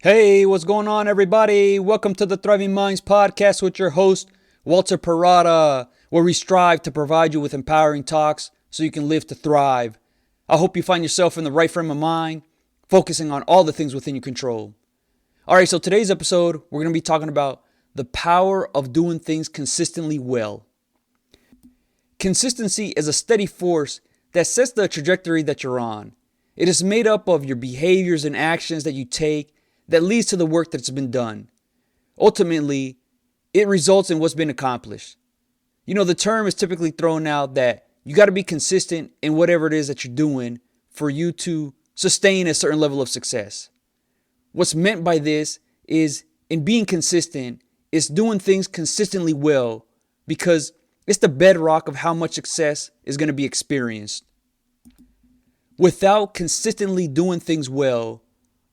Hey, what's going on, everybody? Welcome to the Thriving Minds podcast with your host, Walter Parada, where we strive to provide you with empowering talks so you can live to thrive. I hope you find yourself in the right frame of mind, focusing on all the things within your control. All right, so today's episode, we're going to be talking about the power of doing things consistently well. Consistency is a steady force that sets the trajectory that you're on. It is made up of your behaviors and actions that you take that leads to the work that's been done. Ultimately, it results in what's been accomplished. The term is typically thrown out that you got to be consistent in whatever it is that you're doing for you to sustain a certain level of success. What's meant by this is in being consistent, it's doing things consistently well because it's the bedrock of how much success is going to be experienced. Without consistently doing things well,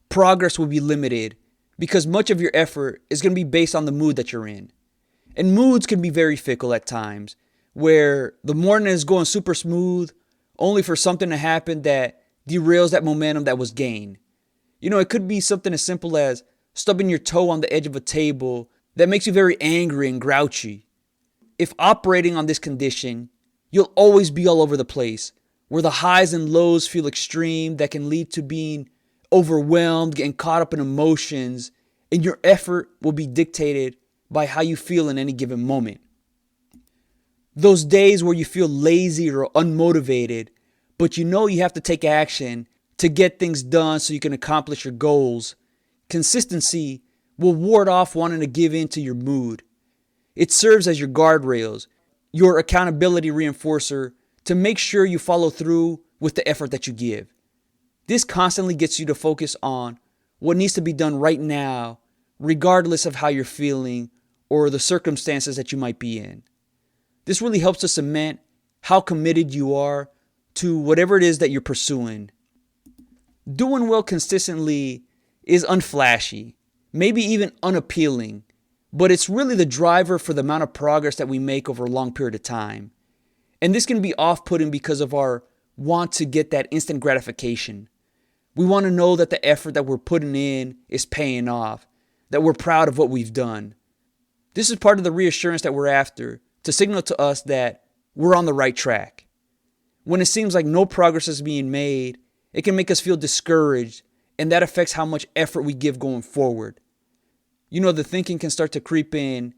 progress will be limited because much of your effort is going to be based on the mood that you're in. And moods can be very fickle at times, where the morning is going super smooth, only for something to happen that derails that momentum that was gained. It could be something as simple as stubbing your toe on the edge of a table that makes you very angry and grouchy. If operating on this condition, you'll always be all over the place, where the highs and lows feel extreme that can lead to being overwhelmed, getting caught up in emotions, and your effort will be dictated by how you feel in any given moment. Those days where you feel lazy or unmotivated, but you have to take action to get things done so you can accomplish your goals, consistency will ward off wanting to give in to your mood. It serves as your guardrails, your accountability reinforcer to make sure you follow through with the effort that you give. This constantly gets you to focus on what needs to be done right now, regardless of how you're feeling or the circumstances that you might be in. This really helps to cement how committed you are to whatever it is that you're pursuing. Doing well consistently is unflashy, maybe even unappealing, but it's really the driver for the amount of progress that we make over a long period of time. And this can be off-putting because of our want to get that instant gratification. We want to know that the effort that we're putting in is paying off, that we're proud of what we've done. This is part of the reassurance that we're after, to signal to us that we're on the right track. When it seems like no progress is being made, it can make us feel discouraged, and that affects how much effort we give going forward. The thinking can start to creep in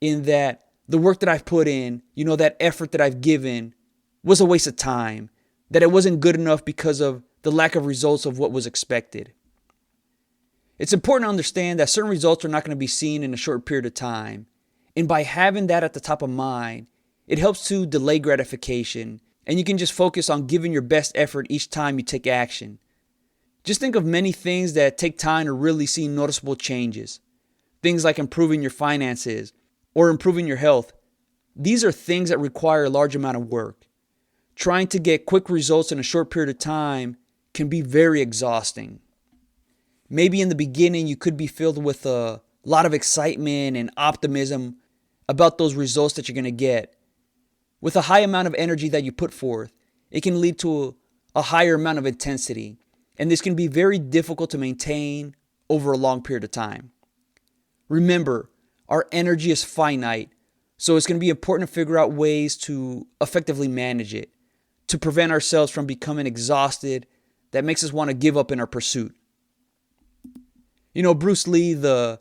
that the work that I've put in, that effort that I've given was a waste of time, that it wasn't good enough because of the lack of results of what was expected. It's important to understand that certain results are not going to be seen in a short period of time. And by having that at the top of mind, it helps to delay gratification, and you can just focus on giving your best effort each time you take action. Just think of many things that take time to really see noticeable changes. Things like improving your finances or improving your health. These are things that require a large amount of work. Trying to get quick results in a short period of time can be very exhausting. Maybe in the beginning you could be filled with a lot of excitement and optimism about those results that you're going to get. With a high amount of energy that you put forth, it can lead to a higher amount of intensity, and this can be very difficult to maintain over a long period of time. Remember, our energy is finite, so it's going to be important to figure out ways to effectively manage it, to prevent ourselves from becoming exhausted that makes us want to give up in our pursuit. Bruce Lee, the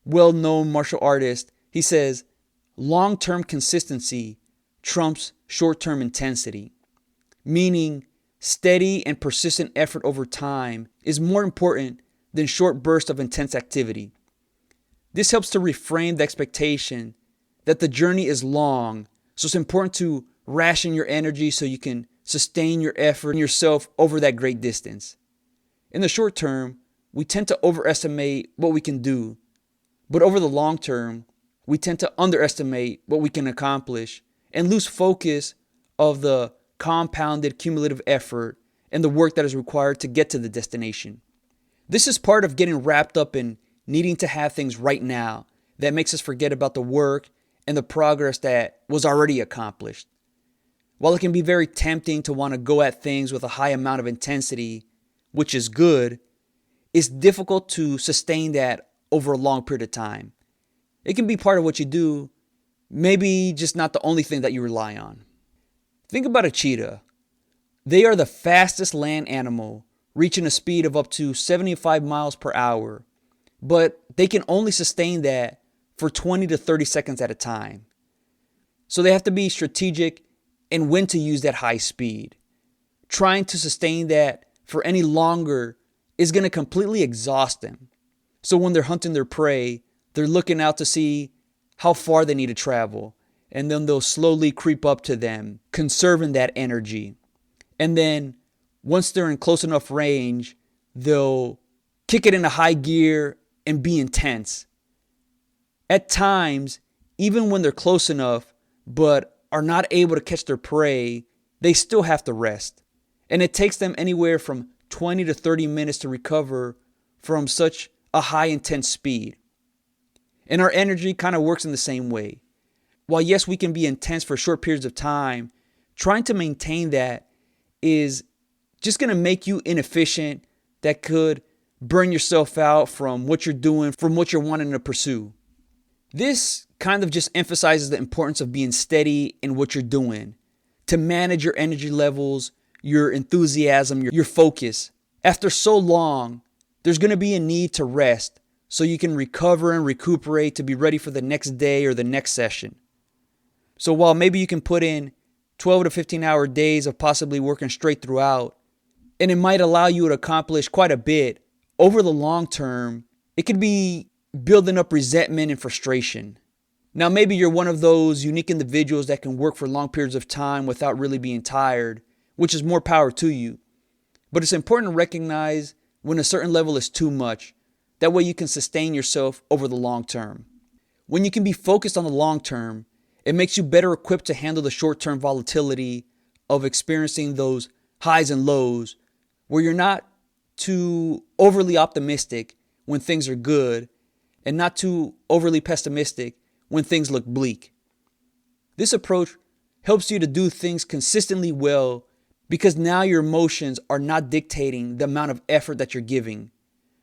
well-known martial artist, he says, long-term consistency trumps short-term intensity, meaning steady and persistent effort over time is more important than short bursts of intense activity. This helps to reframe the expectation that the journey is long, so it's important to ration your energy so you can sustain your effort and yourself over that great distance. In the short term, we tend to overestimate what we can do, but over the long term, we tend to underestimate what we can accomplish and lose focus of the compounded cumulative effort and the work that is required to get to the destination. This is part of getting wrapped up in needing to have things right now that makes us forget about the work and the progress that was already accomplished. While it can be very tempting to want to go at things with a high amount of intensity, which is good, it's difficult to sustain that over a long period of time. It can be part of what you do, maybe just not the only thing that you rely on. Think about a cheetah. They are the fastest land animal, reaching a speed of up to 75 miles per hour, but they can only sustain that for 20 to 30 seconds at a time. So they have to be strategic in when to use that high speed. Trying to sustain that for any longer is going to completely exhaust them. So when they're hunting their prey, they're looking out to see how far they need to travel, and then they'll slowly creep up to them, conserving that energy. And then once they're in close enough range, they'll kick it into high gear and be intense. At times, even when they're close enough but are not able to catch their prey, they still have to rest. And it takes them anywhere from 20 to 30 minutes to recover from such a high intense speed. And our energy kind of works in the same way. While yes, we can be intense for short periods of time, trying to maintain that is just going to make you inefficient. That could burn yourself out from what you're doing, from what you're wanting to pursue. This kind of just emphasizes the importance of being steady in what you're doing, to manage your energy levels, your enthusiasm, your focus. After so long, there's going to be a need to rest so you can recover and recuperate to be ready for the next day or the next session. So while maybe you can put in 12 to 15 hour days of possibly working straight throughout, and it might allow you to accomplish quite a bit, over the long term, it could be building up resentment and frustration. Now, maybe you're one of those unique individuals that can work for long periods of time without really being tired, which is more power to you. But it's important to recognize when a certain level is too much. That way you can sustain yourself over the long term. When you can be focused on the long term, it makes you better equipped to handle the short-term volatility of experiencing those highs and lows, where you're not too overly optimistic when things are good and not too overly pessimistic when things look bleak. This approach helps you to do things consistently well because now your emotions are not dictating the amount of effort that you're giving.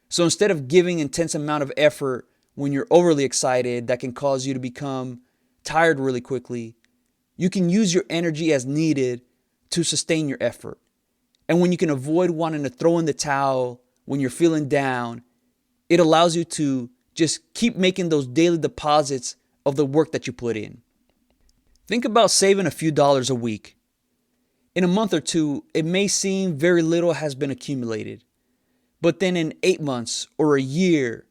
So instead of giving intense amount of effort when you're overly excited, that can cause you to become tired really quickly, you can use your energy as needed to sustain your effort. And when you can avoid wanting to throw in the towel when you're feeling down, it allows you to just keep making those daily deposits of the work that you put in. Think about saving a few dollars a week. In a month or two, it may seem very little has been accumulated. But then in 8 months or a year,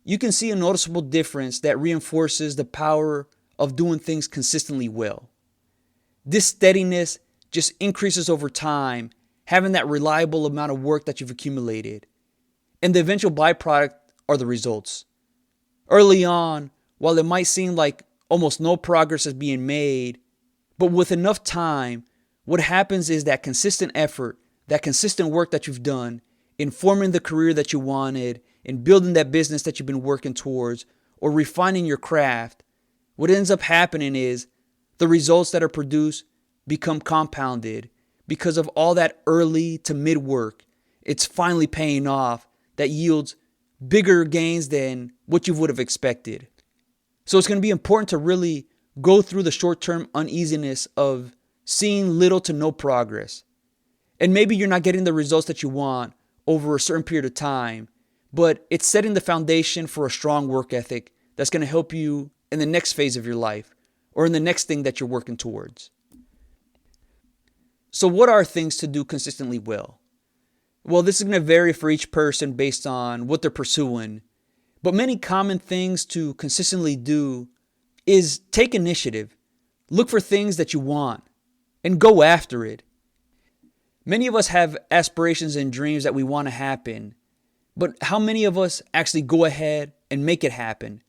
you can see a noticeable difference that reinforces the power of doing things consistently well. This steadiness just increases over time, having that reliable amount of work that you've accumulated. And the eventual byproduct are the results. Early on, while it might seem like almost no progress is being made, but with enough time, what happens is that consistent effort, that consistent work that you've done in forming the career that you wanted, in building that business that you've been working towards, or refining your craft, what ends up happening is the results that are produced become compounded because of all that early to mid work. It's finally paying off that yields bigger gains than what you would have expected. So it's going to be important to really go through the short-term uneasiness of seeing little to no progress. And maybe you're not getting the results that you want over a certain period of time, but it's setting the foundation for a strong work ethic that's going to help you in the next phase of your life or in the next thing that you're working towards. So what are things to do consistently well? Well, this is going to vary for each person based on what they're pursuing, but many common things to consistently do is take initiative, look for things that you want, and go after it. Many of us have aspirations and dreams that we want to happen, but how many of us actually go ahead and make it happen?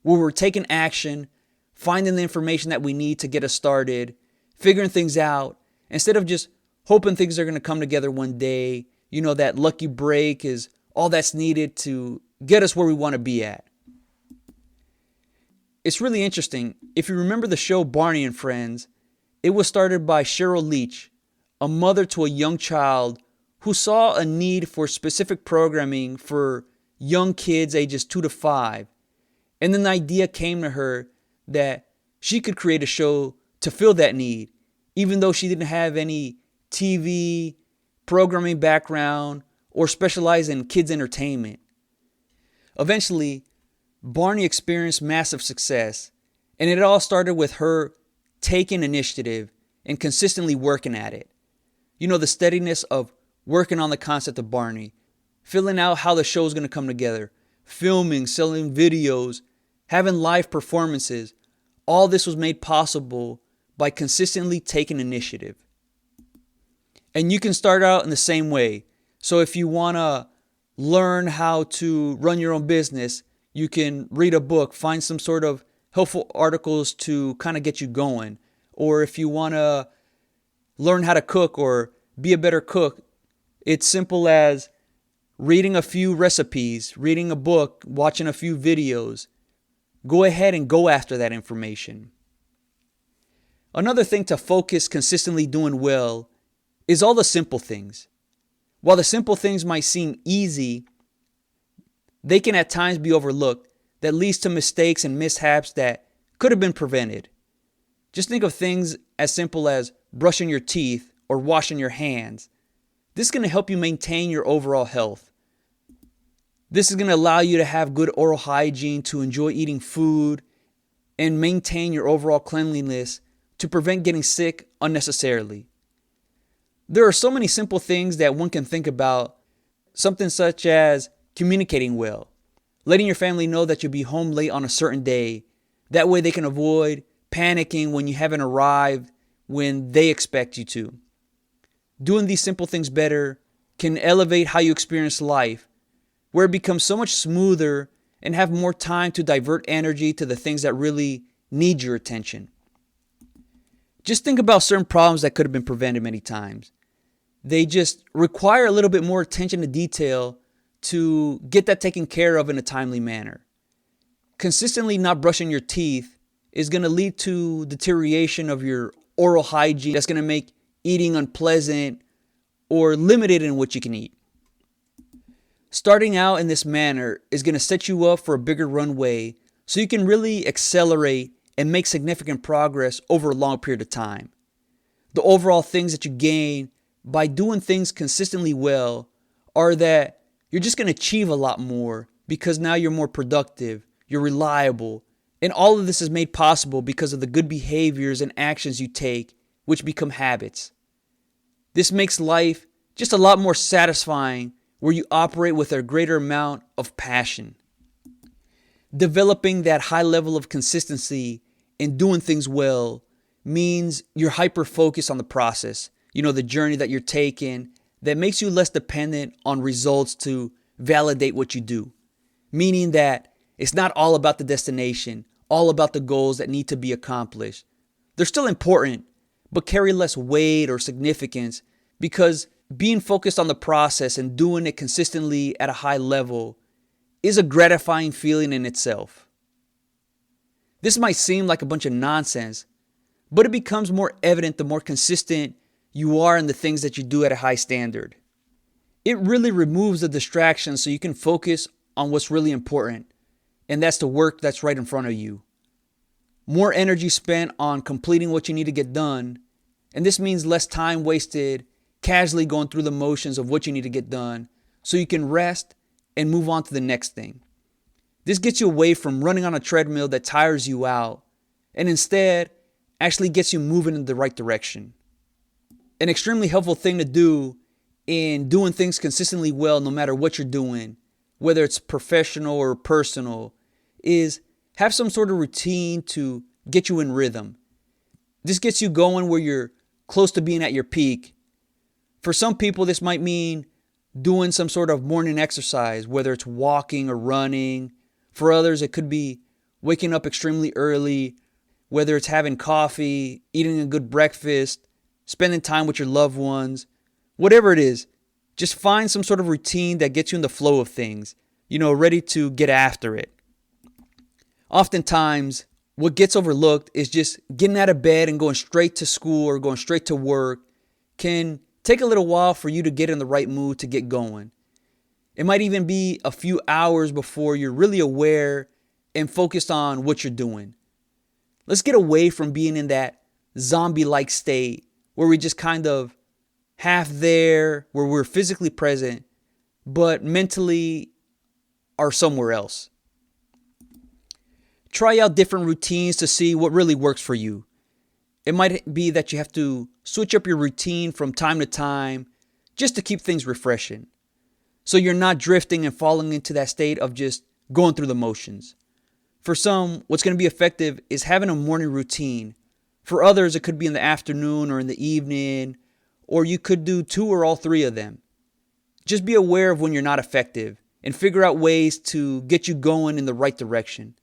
Where we're taking action, finding the information that we need to get us started, figuring things out, instead of just hoping things are going to come together one day. You know, that lucky break is all that's needed to get us where we want to be at. It's really interesting. If you remember the show Barney and Friends, it was started by Cheryl Leach, a mother to a young child who saw a need for specific programming for young kids ages 2 to 5. And then the idea came to her that she could create a show to fill that need, even though she didn't have any TV, programming background, or specialize in kids' entertainment. Eventually, Barney experienced massive success, and it all started with her taking initiative and consistently working at it. You know, the steadiness of working on the concept of Barney, filling out how the show is going to come together, filming, selling videos, having live performances. All this was made possible by consistently taking initiative. And you can start out in the same way. So if you want to learn how to run your own business, you can read a book, find some sort of helpful articles to kind of get you going. Or if you want to learn how to cook or be a better cook, it's simple as reading a few recipes, reading a book, watching a few videos. Go ahead and go after that information. Another thing to focus consistently doing well is all the simple things. While the simple things might seem easy, they can at times be overlooked. That leads to mistakes and mishaps that could have been prevented. Just think of things as simple as brushing your teeth or washing your hands. This is going to help you maintain your overall health. This is going to allow you to have good oral hygiene, to enjoy eating food, and maintain your overall cleanliness to prevent getting sick unnecessarily. There are so many simple things that one can think about, something such as communicating well, letting your family know that you'll be home late on a certain day. That way they can avoid panicking when you haven't arrived when they expect you to. Doing these simple things better can elevate how you experience life, where it becomes so much smoother and have more time to divert energy to the things that really need your attention. Just think about certain problems that could have been prevented many times. They just require a little bit more attention to detail to get that taken care of in a timely manner. Consistently not brushing your teeth is going to lead to deterioration of your oral hygiene. That's going to make eating unpleasant or limited in what you can eat. Starting out in this manner is going to set you up for a bigger runway so you can really accelerate and make significant progress over a long period of time. The overall things that you gain by doing things consistently well are that you're just going to achieve a lot more because now you're more productive, you're reliable, and all of this is made possible because of the good behaviors and actions you take, which become habits. This makes life just a lot more satisfying where you operate with a greater amount of passion. Developing that high level of consistency in doing things well means you're hyper-focused on the process, the journey that you're taking, that makes you less dependent on results to validate what you do. Meaning that it's not all about the destination, all about the goals that need to be accomplished. They're still important, but carry less weight or significance because being focused on the process and doing it consistently at a high level is a gratifying feeling in itself. This might seem like a bunch of nonsense, but it becomes more evident the more consistent you are in the things that you do at a high standard. It really removes the distractions so you can focus on what's really important, and that's the work that's right in front of you. More energy spent on completing what you need to get done, and this means less time wasted casually going through the motions of what you need to get done so you can rest and move on to the next thing. This gets you away from running on a treadmill that tires you out and instead actually gets you moving in the right direction. An extremely helpful thing to do in doing things consistently well, no matter what you're doing, whether it's professional or personal, is have some sort of routine to get you in rhythm. This gets you going where you're close to being at your peak. For some people, this might mean doing some sort of morning exercise, whether it's walking or running. For others, it could be waking up extremely early, whether it's having coffee, eating a good breakfast, spending time with your loved ones, whatever it is. Just find some sort of routine that gets you in the flow of things, ready to get after it. Oftentimes, what gets overlooked is just getting out of bed and going straight to school or going straight to work can Take a little while for you to get in the right mood to get going. It might even be a few hours before you're really aware and focused on what you're doing. Let's get away from being in that zombie-like state where we just kind of half there, where we're physically present, but mentally are somewhere else. Try out different routines to see what really works for you. It might be that you have to switch up your routine from time to time just to keep things refreshing, so you're not drifting and falling into that state of just going through the motions. For some, what's going to be effective is having a morning routine. For others, it could be in the afternoon or in the evening, or you could do two or all three of them. Just be aware of when you're not effective and figure out ways to get you going in the right direction.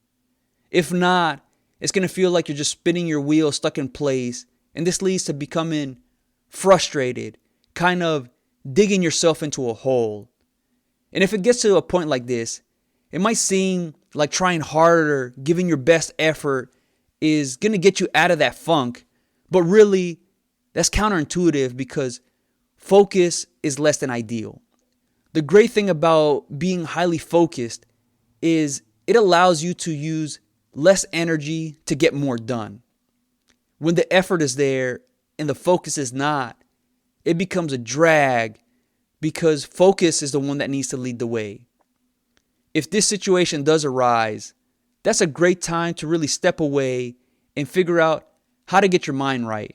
If not, it's going to feel like you're just spinning your wheels stuck in place, and this leads to becoming frustrated, kind of digging yourself into a hole. And if it gets to a point like this, it might seem like trying harder, giving your best effort is going to get you out of that funk, but really, that's counterintuitive because focus is less than ideal. The great thing about being highly focused is it allows you to use less energy to get more done. When the effort is there and the focus is not, it becomes a drag because focus is the one that needs to lead the way. If this situation does arise, that's a great time to really step away and figure out how to get your mind right,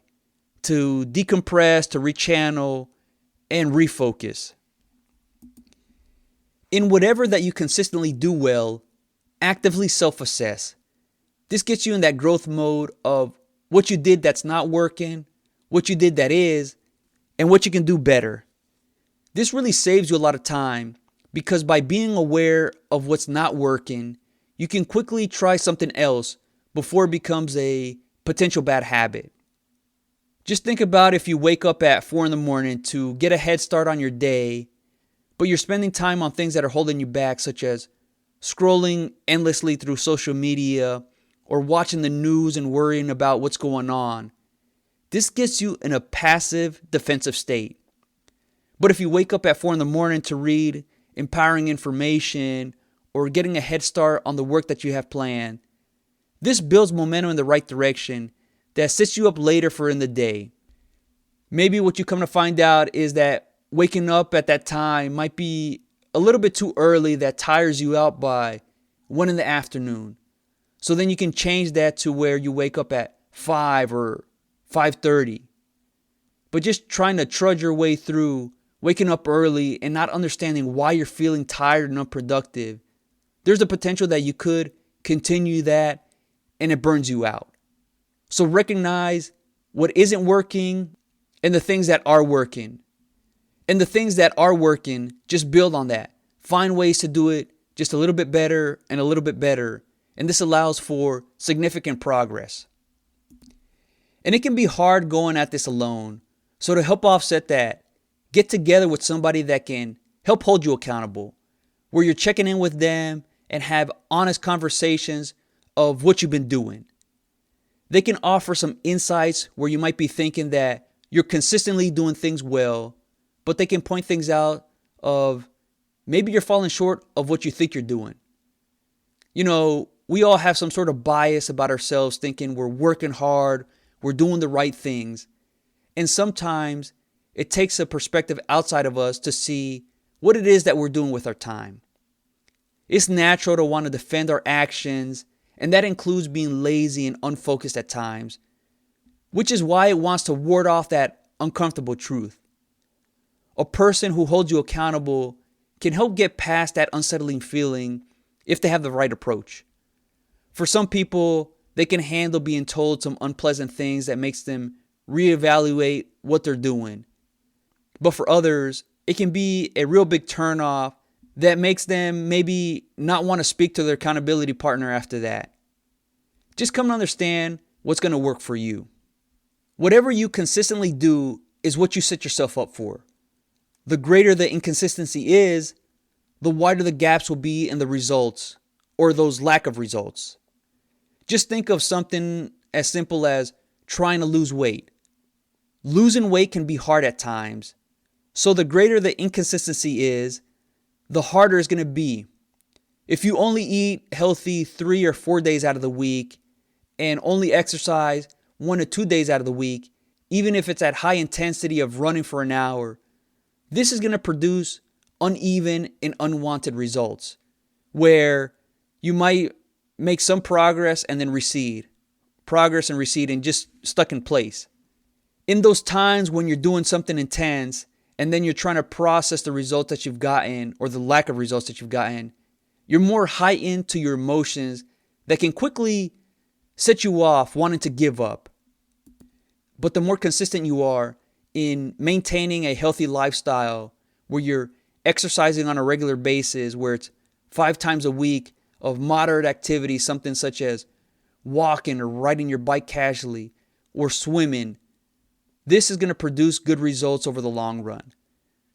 to decompress, to rechannel, and refocus. In whatever that you consistently do well, actively self-assess. This gets you in that growth mode of what you did that's not working, what you did that is, and what you can do better. This really saves you a lot of time because by being aware of what's not working, you can quickly try something else before it becomes a potential bad habit. Just think about if you wake up at 4 a.m. to get a head start on your day, but you're spending time on things that are holding you back, such as scrolling endlessly through social media or watching the news and worrying about what's going on. This gets you in a passive defensive state. But if you wake up at 4 a.m. to read empowering information or getting a head start on the work that you have planned, this builds momentum in the right direction that sets you up later for in the day. Maybe what you come to find out is that waking up at that time might be a little bit too early, that tires you out by 1 p.m. So then you can change that to where you wake up at 5 or 5:30. But just trying to trudge your way through waking up early and not understanding why you're feeling tired and unproductive, there's a potential that you could continue that and it burns you out. So recognize what isn't working and the things that are working. And the things that are working, just build on that. Find ways to do it just a little bit better and a little bit better. And this allows for significant progress. And it can be hard going at this alone. So to help offset that, get together with somebody that can help hold you accountable, where you're checking in with them and have honest conversations of what you've been doing. They can offer some insights where you might be thinking that you're consistently doing things well, but they can point things out of maybe you're falling short of what you think you're doing. You know, we all have some sort of bias about ourselves thinking we're working hard, we're doing the right things. And sometimes it takes a perspective outside of us to see what it is that we're doing with our time. It's natural to want to defend our actions, and that includes being lazy and unfocused at times, which is why it wants to ward off that uncomfortable truth. A person who holds you accountable can help get past that unsettling feeling if they have the right approach. For some people, they can handle being told some unpleasant things that makes them reevaluate what they're doing. But for others, it can be a real big turnoff that makes them maybe not want to speak to their accountability partner after that. Just come to understand what's going to work for you. Whatever you consistently do is what you set yourself up for. The greater the inconsistency is, the wider the gaps will be in the results or those lack of results. Just think of something as simple as trying to lose weight. Losing weight can be hard at times. So the greater the inconsistency is, the harder it's going to be. If you only eat healthy 3 or 4 days out of the week and only exercise 1 to 2 days out of the week, even if it's at high intensity of running for an hour, this is going to produce uneven and unwanted results where you might make some progress and then recede, and just stuck in place. In those times when you're doing something intense and then you're trying to process the results that you've gotten or the lack of results that you've gotten, you're more heightened to your emotions that can quickly set you off wanting to give up. But the more consistent you are in maintaining a healthy lifestyle where you're exercising on a regular basis, where it's 5 times a week of moderate activity, something such as walking or riding your bike casually or swimming, this is going to produce good results over the long run.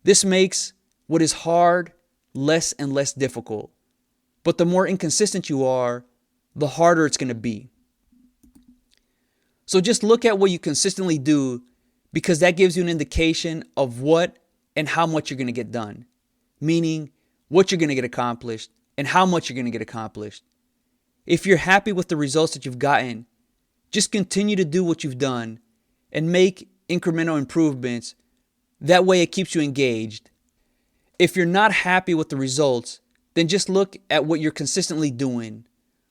This makes what is hard less and less difficult. But the more inconsistent you are, the harder it's going to be. So just look at what you consistently do, because that gives you an indication of what and how much you're going to get done. Meaning what you're going to get accomplished and how much you're going to get accomplished. If you're happy with the results that you've gotten, just continue to do what you've done and make incremental improvements. That way it keeps you engaged. If you're not happy with the results, then just look at what you're consistently doing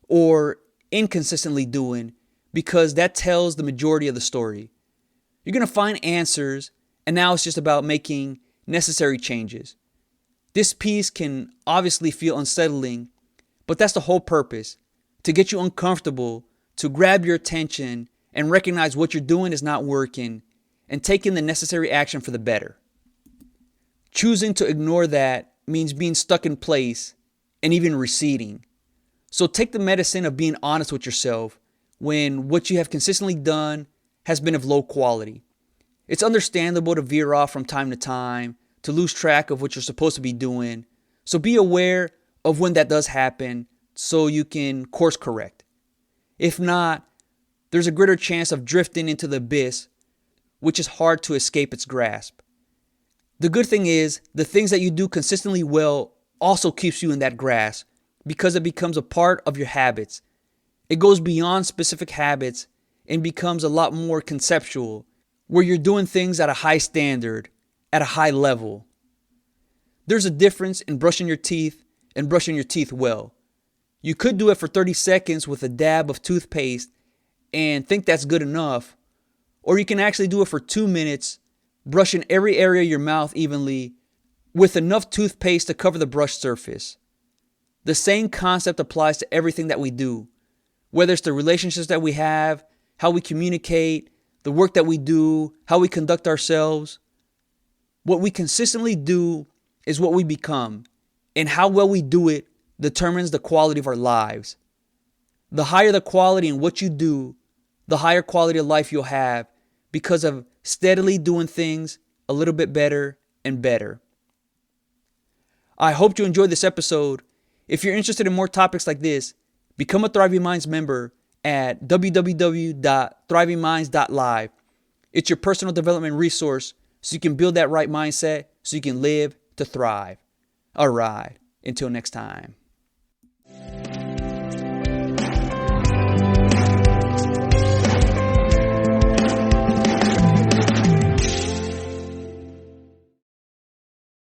or inconsistently doing, because that tells the majority of the story. You're going to find answers, and now it's just about making necessary changes. This piece can obviously feel unsettling, but that's the whole purpose, to get you uncomfortable, to grab your attention and recognize what you're doing is not working and taking the necessary action for the better. Choosing to ignore that means being stuck in place and even receding. So take the medicine of being honest with yourself when what you have consistently done has been of low quality. It's understandable to veer off from time to time, to lose track of what you're supposed to be doing. So be aware of when that does happen so you can course correct. If not, there's a greater chance of drifting into the abyss, which is hard to escape its grasp. The good thing is, the things that you do consistently well also keeps you in that grasp because it becomes a part of your habits. It goes beyond specific habits and becomes a lot more conceptual, where you're doing things at a high standard, at a high level. There's a difference in brushing your teeth and brushing your teeth well. You could do it for 30 seconds with a dab of toothpaste and think that's good enough, or you can actually do it for 2 minutes, brushing every area of your mouth evenly with enough toothpaste to cover the brush surface. The same concept applies to everything that we do, whether it's the relationships that we have, how we communicate, the work that we do, how we conduct ourselves. What we consistently do is what we become, and how well we do it determines the quality of our lives. The higher the quality in what you do, the higher quality of life you'll have because of steadily doing things a little bit better and better. I hope you enjoyed this episode. If you're interested in more topics like this, become a Thriving Minds member at www.thrivingminds.live. It's your personal development resource so you can build that right mindset so you can live to thrive. All right, until next time.